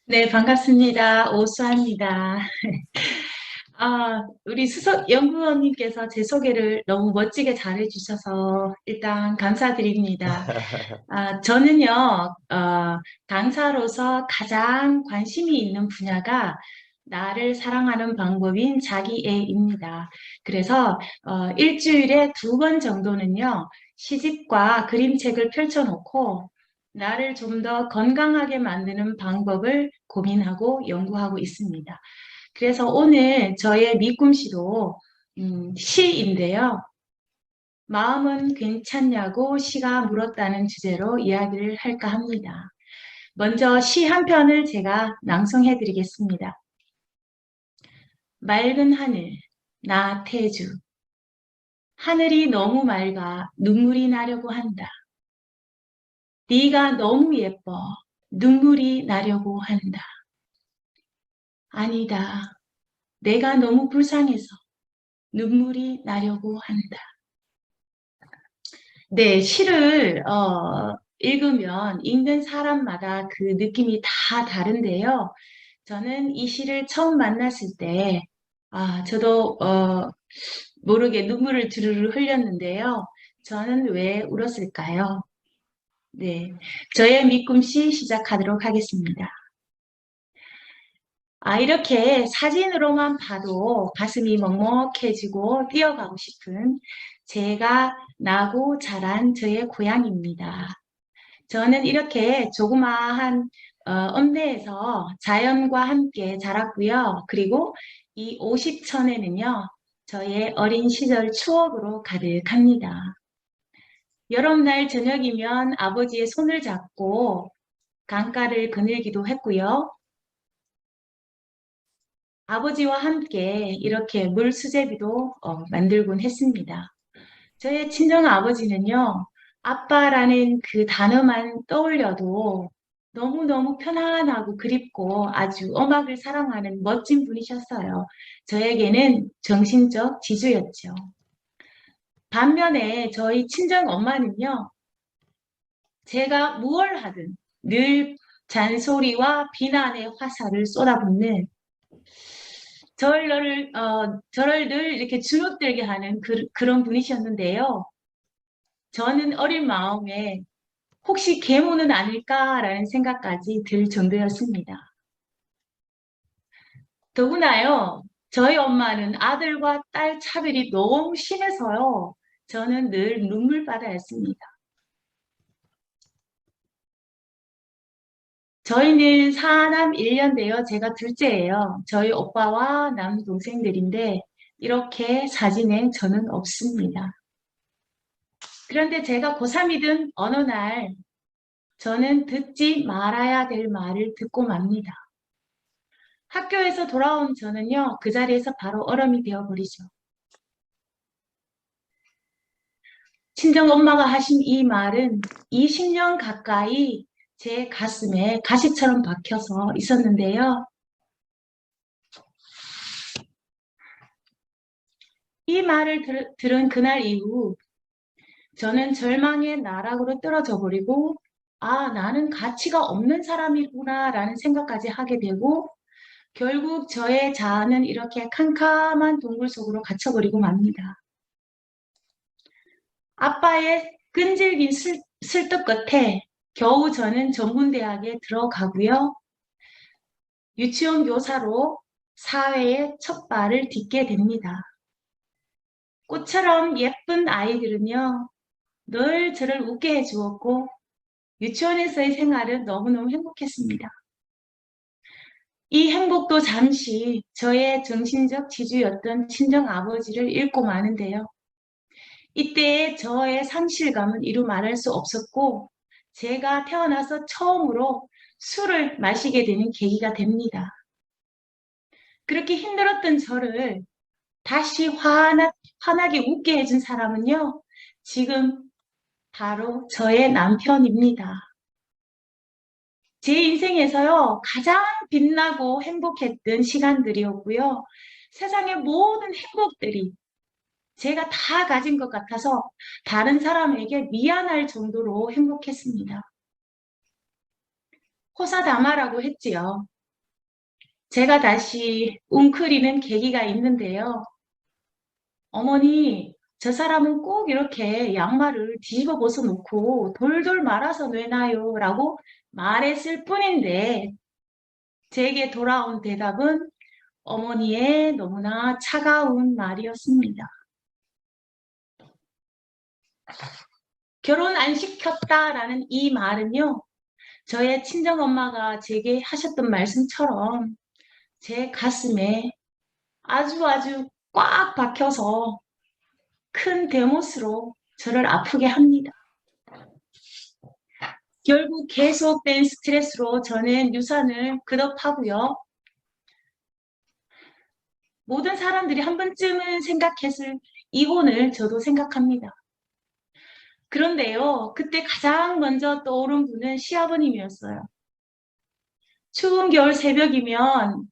네, 반갑습니다. 오수아입니다. 우리 수석 연구원님께서 제 소개를 너무 멋지게 잘해주셔서 일단 감사드립니다. 저는요, 강사로서 가장 관심이 있는 분야가 나를 사랑하는 방법인 자기애입니다. 그래서 일주일에 2번 정도는요, 시집과 그림책을 펼쳐놓고 나를 좀 더 건강하게 만드는 방법을 고민하고 연구하고 있습니다. 그래서 오늘 저의 미꿈시도 시인데요. 마음은 괜찮냐고 시가 물었다는 주제로 이야기를 할까 합니다. 먼저 시 한 편을 제가 낭송해 드리겠습니다. 맑은 하늘, 나태주. 하늘이 너무 맑아 눈물이 나려고 한다. 네가 너무 예뻐 눈물이 나려고 한다. 아니다. 내가 너무 불쌍해서 눈물이 나려고 한다. 네, 시를 읽으면 읽는 사람마다 그 느낌이 다 다른데요. 저는 이 시를 처음 만났을 때, 저도 모르게 눈물을 주르르 흘렸는데요. 저는 왜 울었을까요? 네, 저의 미꿈시 시작하도록 하겠습니다. 이렇게 사진으로만 봐도 가슴이 먹먹해지고 뛰어가고 싶은 제가 나고 자란 저의 고향입니다. 저는 이렇게 조그마한 읍내에서 자연과 함께 자랐고요. 그리고 이 50천에는요, 저의 어린 시절 추억으로 가득합니다. 여름날 저녁이면 아버지의 손을 잡고 강가를 거닐기도 했고요. 아버지와 함께 이렇게 물수제비도 만들곤 했습니다. 저의 친정 아버지는요, 아빠라는 그 단어만 떠올려도 너무너무 편안하고 그립고 아주 음악을 사랑하는 멋진 분이셨어요. 저에게는 정신적 지주였죠. 반면에 저희 친정 엄마는요, 제가 무얼 하든 늘 잔소리와 비난의 화살을 쏟아붓는 저를 늘 이렇게 주눅들게 하는 그런 분이셨는데요. 저는 어린 마음에 혹시 계모는 아닐까라는 생각까지 들 정도였습니다. 더구나요, 저희 엄마는 아들과 딸 차별이 너무 심해서요. 저는 늘 눈물바다였습니다. 저희는 사남 1년대요. 제가 둘째예요. 저희 오빠와 남동생들인데 이렇게 사진에 저는 없습니다. 그런데 제가 고3이든 어느 날 저는 듣지 말아야 될 말을 듣고 맙니다. 학교에서 돌아온 저는요, 그 자리에서 바로 얼음이 되어버리죠. 친정엄마가 하신 이 말은 20년 가까이 제 가슴에 가시처럼 박혀서 있었는데요. 이 말을 들은 그날 이후 저는 절망의 나락으로 떨어져 버리고 나는 가치가 없는 사람이구나 라는 생각까지 하게 되고 결국 저의 자아는 이렇게 캄캄한 동굴 속으로 갇혀버리고 맙니다. 아빠의 끈질긴 설득 끝에 겨우 저는 전문대학에 들어가고요. 유치원 교사로 사회에 첫 발을 딛게 됩니다. 꽃처럼 예쁜 아이들은요, 늘 저를 웃게 해주었고 유치원에서의 생활은 너무너무 행복했습니다. 이 행복도 잠시 저의 정신적 지주였던 친정 아버지를 잃고 마는데요. 이때의 저의 상실감은 이루 말할 수 없었고 제가 태어나서 처음으로 술을 마시게 되는 계기가 됩니다. 그렇게 힘들었던 저를 다시 환하게 웃게 해준 사람은요. 지금 바로 저의 남편입니다. 제 인생에서요. 가장 빛나고 행복했던 시간들이었고요. 세상의 모든 행복들이 제가 다 가진 것 같아서 다른 사람에게 미안할 정도로 행복했습니다. 호사다마라고 했지요. 제가 다시 웅크리는 계기가 있는데요. 어머니, 저 사람은 꼭 이렇게 양말을 뒤집어 벗어놓고 돌돌 말아서 내놔요 라고 말했을 뿐인데 제게 돌아온 대답은 어머니의 너무나 차가운 말이었습니다. 결혼 안 시켰다라는 이 말은요, 저의 친정엄마가 제게 하셨던 말씀처럼 제 가슴에 아주 꽉 박혀서 큰 대못으로 저를 아프게 합니다. 결국 계속된 스트레스로 저는 유산을 거듭하고요. 모든 사람들이 한 번쯤은 생각했을 이혼을 저도 생각합니다. 그런데요, 그때 가장 먼저 떠오른 분은 시아버님이었어요. 추운 겨울 새벽이면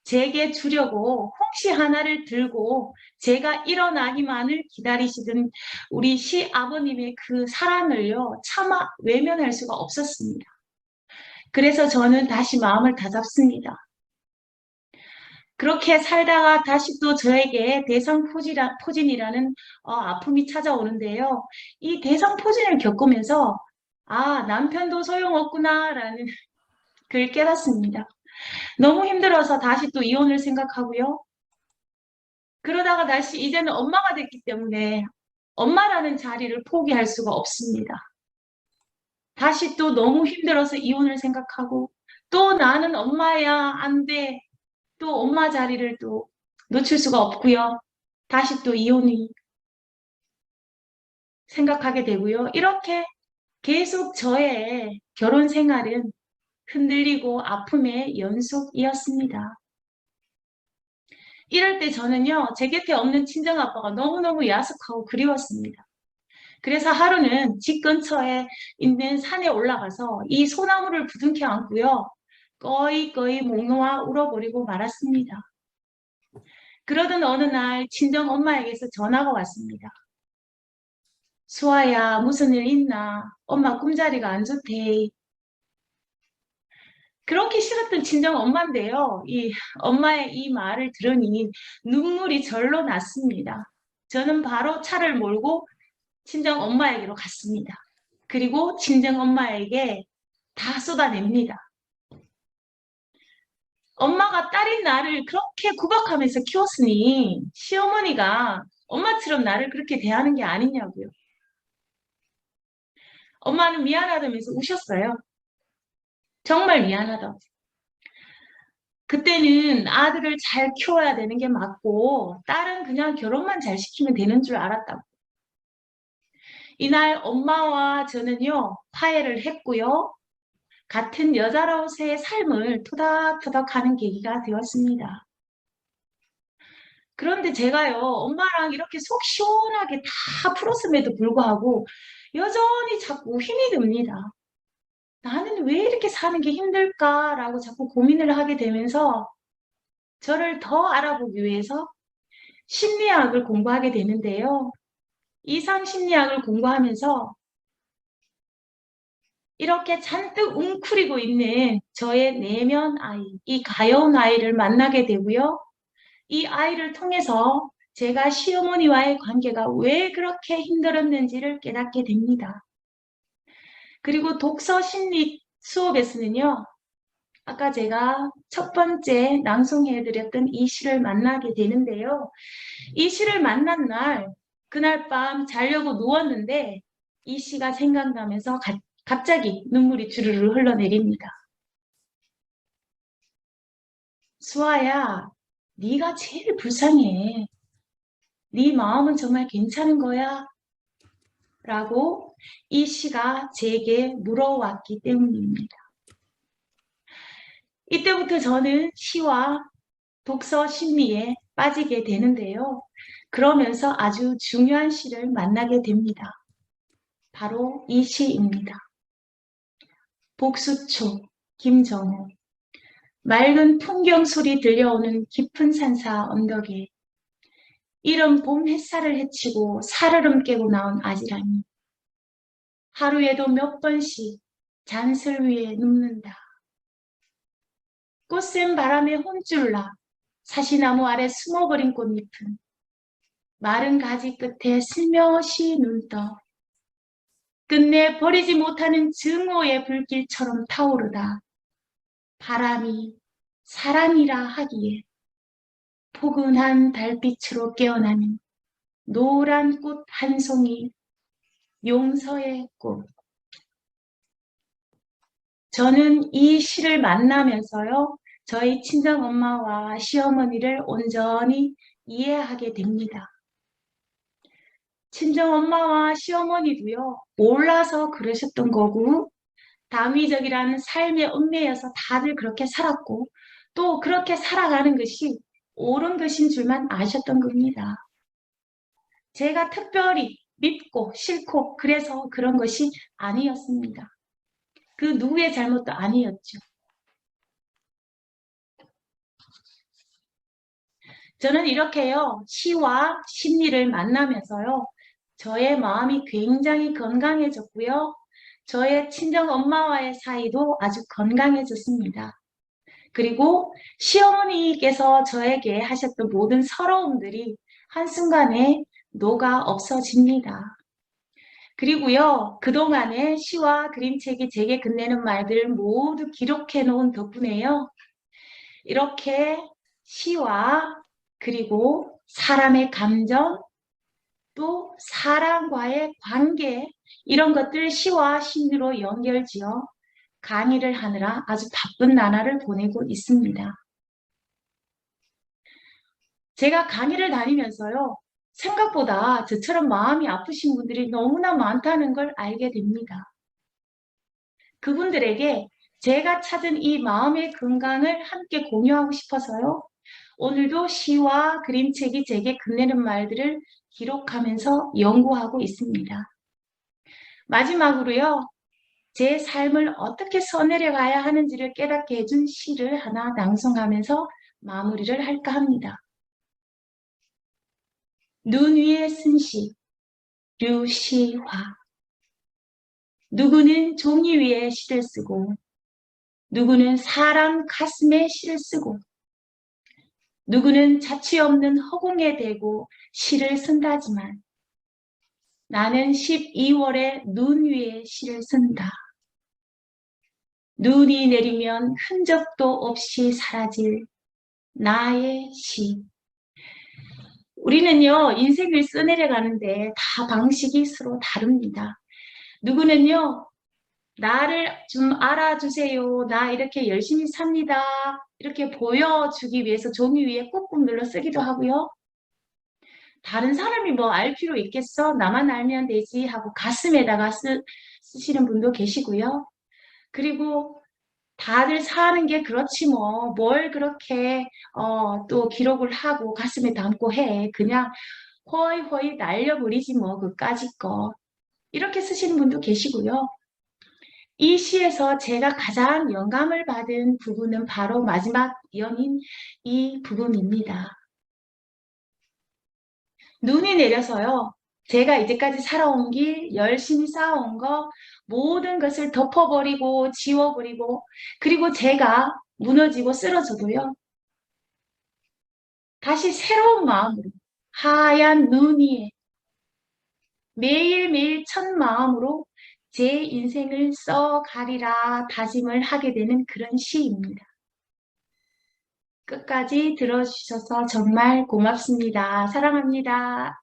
제게 주려고 홍시 하나를 들고 제가 일어나기만을 기다리시던 우리 시아버님의 그 사랑을요, 차마 외면할 수가 없었습니다. 그래서 저는 다시 마음을 다잡습니다. 그렇게 살다가 다시 또 저에게 대상포진이라는 아픔이 찾아오는데요. 이 대상포진을 겪으면서 아, 남편도 소용없구나라는 걸 깨닫습니다. 너무 힘들어서 다시 또 이혼을 생각하고요. 그러다가 다시 이제는 엄마가 됐기 때문에 엄마라는 자리를 포기할 수가 없습니다. 다시 또 너무 힘들어서 이혼을 생각하고 또 나는 엄마야, 안 돼. 또 엄마 자리를 또 놓칠 수가 없고요. 다시 또 이혼이 생각하게 되고요. 이렇게 계속 저의 결혼 생활은 흔들리고 아픔의 연속이었습니다. 이럴 때 저는요, 제 곁에 없는 친정아빠가 너무너무 야속하고 그리웠습니다. 그래서 하루는 집 근처에 있는 산에 올라가서 이 소나무를 부둥켜 안고요. 꺼이 목 놓아 울어버리고 말았습니다. 그러던 어느 날 친정 엄마에게서 전화가 왔습니다. 수아야, 무슨 일 있나? 엄마 꿈자리가 안 좋대. 그렇게 싫었던 친정 엄마인데요. 이 엄마의 이 말을 들으니 눈물이 절로 났습니다. 저는 바로 차를 몰고 친정 엄마에게로 갔습니다. 그리고 친정 엄마에게 다 쏟아냅니다. 엄마가 딸인 나를 그렇게 구박하면서 키웠으니 시어머니가 엄마처럼 나를 그렇게 대하는 게 아니냐고요. 엄마는 미안하다면서 우셨어요. 정말 미안하다고. 그때는 아들을 잘 키워야 되는 게 맞고 딸은 그냥 결혼만 잘 시키면 되는 줄 알았다고. 이날 엄마와 저는요, 화해를 했고요. 같은 여자로서의 삶을 토닥토닥 하는 계기가 되었습니다. 그런데 제가요, 엄마랑 이렇게 속 시원하게 다 풀었음에도 불구하고 여전히 자꾸 힘이 듭니다. 나는 왜 이렇게 사는 게 힘들까라고 자꾸 고민을 하게 되면서 저를 더 알아보기 위해서 심리학을 공부하게 되는데요. 이상 심리학을 공부하면서 이렇게 잔뜩 웅크리고 있는 저의 내면 아이, 이 가여운 아이를 만나게 되고요. 이 아이를 통해서 제가 시어머니와의 관계가 왜 그렇게 힘들었는지를 깨닫게 됩니다. 그리고 독서 심리 수업에서는요. 아까 제가 첫 번째 낭송해드렸던 이 시를 만나게 되는데요. 이 시를 만난 날, 그날 밤 자려고 누웠는데 이 시가 생각나면서 갑자기 눈물이 주르르 흘러내립니다. 수아야, 네가 제일 불쌍해. 네 마음은 정말 괜찮은 거야? 라고 이 시가 제게 물어왔기 때문입니다. 이때부터 저는 시와 독서 심리에 빠지게 되는데요. 그러면서 아주 중요한 시를 만나게 됩니다. 바로 이 시입니다. 복수초, 김정호. 맑은 풍경 소리 들려오는 깊은 산사 언덕에 이른 봄 햇살을 헤치고 살얼음 깨고 나온 아지랑이. 하루에도 몇 번씩 잔슬 위에 눕는다. 꽃샘 바람에 혼쭐나 사시나무 아래 숨어버린 꽃잎은 마른 가지 끝에 슬며시 눈떠 끝내 버리지 못하는 증오의 불길처럼 타오르다 바람이 사랑이라 하기에 포근한 달빛으로 깨어나는 노란 꽃 한 송이 용서의 꽃. 저는 이 시를 만나면서요, 저희 친정엄마와 시어머니를 온전히 이해하게 됩니다. 친정엄마와 시어머니도요, 몰라서 그러셨던 거고, 다미적이라는 삶의 운명이어서 다들 그렇게 살았고, 또 그렇게 살아가는 것이 옳은 것인 줄만 아셨던 겁니다. 제가 특별히 믿고 싫고 그래서 그런 것이 아니었습니다. 그 누구의 잘못도 아니었죠. 저는 이렇게요, 시와 심리를 만나면서요, 저의 마음이 굉장히 건강해졌고요, 저의 친정 엄마와의 사이도 아주 건강해졌습니다. 그리고 시어머니께서 저에게 하셨던 모든 서러움들이 한순간에 녹아 없어집니다. 그리고요, 그동안에 시와 그림책이 제게 건네는 말들을 모두 기록해 놓은 덕분에요, 이렇게 시와 그리고 사람의 감정, 또 사람과의 관계, 이런 것들 시와 심리로 연결지어 강의를 하느라 아주 바쁜 나날을 보내고 있습니다. 제가 강의를 다니면서요, 생각보다 저처럼 마음이 아프신 분들이 너무나 많다는 걸 알게 됩니다. 그분들에게 제가 찾은 이 마음의 건강을 함께 공유하고 싶어서요, 오늘도 시와 그림책이 제게 건네는 말들을 기록하면서 연구하고 있습니다. 마지막으로요, 제 삶을 어떻게 써내려가야 하는지를 깨닫게 해준 시를 하나 낭송하면서 마무리를 할까 합니다. 눈 위에 쓴 시, 류시화. 누구는 종이 위에 시를 쓰고, 누구는 사람 가슴에 시를 쓰고, 누구는 자취 없는 허공에 대고 시를 쓴다지만 나는 12월에 눈 위에 시를 쓴다. 눈이 내리면 흔적도 없이 사라질 나의 시. 우리는요, 인생을 써내려가는데 다 방식이 서로 다릅니다. 누구는요, 나를 좀 알아주세요. 나 이렇게 열심히 삽니다. 이렇게 보여주기 위해서 종이 위에 꾹꾹 눌러 쓰기도 하고요. 다른 사람이 뭐 알 필요 있겠어? 나만 알면 되지 하고 가슴에다가 쓰시는 분도 계시고요. 그리고 다들 사는 게 그렇지 뭐 뭘 그렇게 또 기록을 하고 가슴에 담고 해. 그냥 허이허이 날려버리지 뭐 그까짓 거. 이렇게 쓰시는 분도 계시고요. 이 시에서 제가 가장 영감을 받은 부분은 바로 마지막 연인 이 부분입니다. 눈이 내려서요. 제가 이제까지 살아온 길, 열심히 쌓아온 거, 모든 것을 덮어버리고 지워버리고, 그리고 제가 무너지고 쓰러져도요. 다시 새로운 마음으로, 하얀 눈 위에 매일매일 첫 마음으로 제 인생을 써가리라 다짐을 하게 되는 그런 시입니다. 끝까지 들어주셔서 정말 고맙습니다. 사랑합니다.